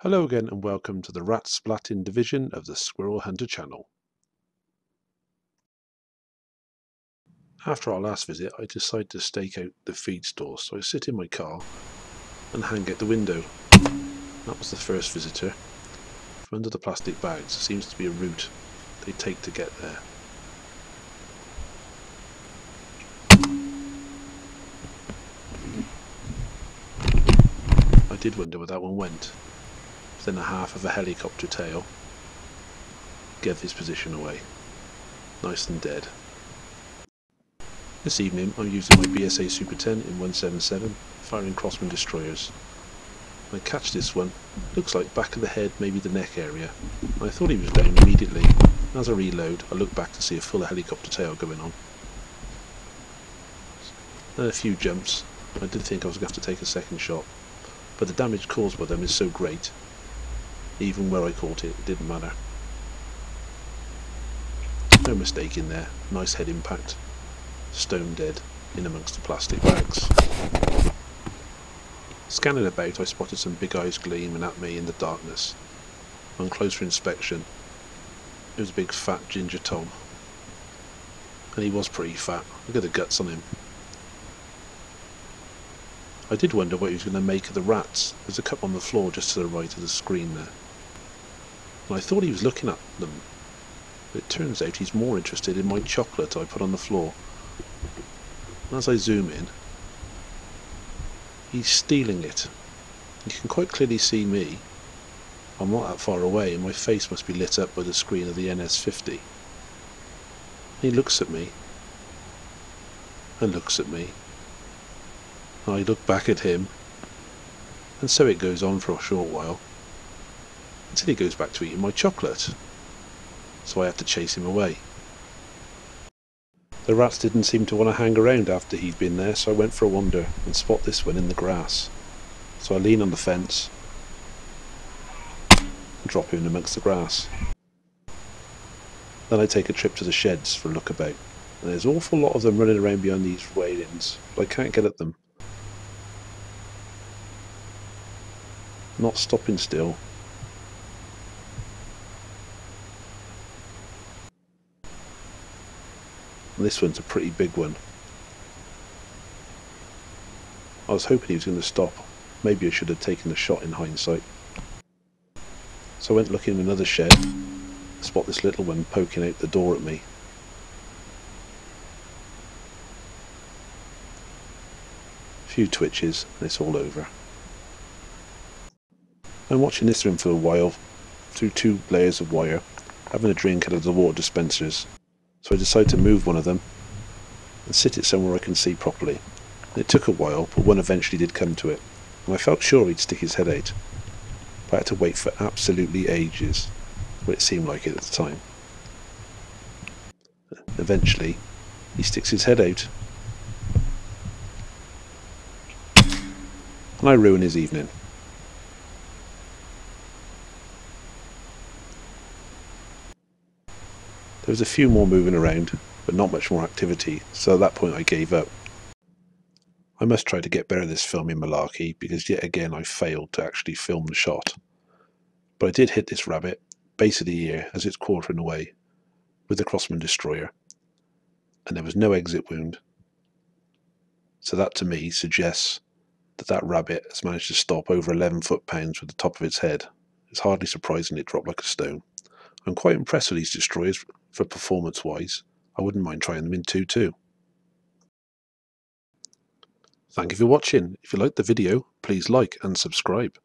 Hello again and welcome to the rat splatting division of the Squirrel Hunter channel. After our last visit I decided to stake out the feed store, so I sit in my car and hang out the window. That was the first visitor. From under the plastic bags seems to be a route they take to get there. I did wonder where that one went. Then a half of a helicopter tail gave his position away. Nice and dead. This evening I'm using my B.S.A Super 10 in 177, firing Crossman destroyers. I catch this one, looks like back of the head, maybe the neck area. I thought he was down immediately. As I reload, I look back to see a full helicopter tail going on. Then a few jumps. I did think I was going to have to take a second shot, but the damage caused by them is so great, even where I caught it, it didn't matter. No mistake in there, nice head impact. Stone dead in amongst the plastic bags. Scanning about, I spotted some big eyes gleaming at me in the darkness. On closer inspection, it was a big fat ginger Tom. And he was pretty fat. Look at the guts on him. I did wonder what he was going to make of the rats. There's a couple on the floor just to the right of the screen there. And I thought he was looking at them, but it turns out he's more interested in my chocolate I put on the floor. And as I zoom in, he's stealing it. You can quite clearly see me. I'm not that far away and my face must be lit up by the screen of the NS50. He looks at me and looks at me. I look back at him, and so it goes on for a short while until he goes back to eating my chocolate, so I have to chase him away. The rats didn't seem to want to hang around after he'd been there, so I went for a wander and spot this one in the grass. So I lean on the fence and drop him in amongst the grass. Then I take a trip to the sheds for a look about, and there's an awful lot of them running around behind these railings, but I can't get at them. Not stopping still. And this one's a pretty big one. I was hoping he was going to stop. Maybe I should have taken a shot in hindsight. So I went looking in another shed, spot this little one poking out the door at me. A few twitches and it's all over. I'm watching this room for a while through two layers of wire, having a drink out of the water dispensers, so I decided to move one of them and sit it somewhere I can see properly. And it took a while, but one eventually did come to it, and I felt sure he'd stick his head out, but I had to wait for absolutely ages, but it seemed like it at the time. Eventually he sticks his head out and I ruin his evening. There was a few more moving around, but not much more activity, so at that point I gave up. I must try to get better at this filming malarkey, because yet again I failed to actually film the shot. But I did hit this rabbit, base of the ear, as it's quartering away, with the Crossman destroyer, and there was no exit wound. So that to me suggests that that rabbit has managed to stop over 11 foot-pounds with the top of its head. It's hardly surprising it dropped like a stone. I'm quite impressed with these destroyers for performance-wise. I wouldn't mind trying them in 2-2. Thank you for watching. If you liked the video, please like and subscribe.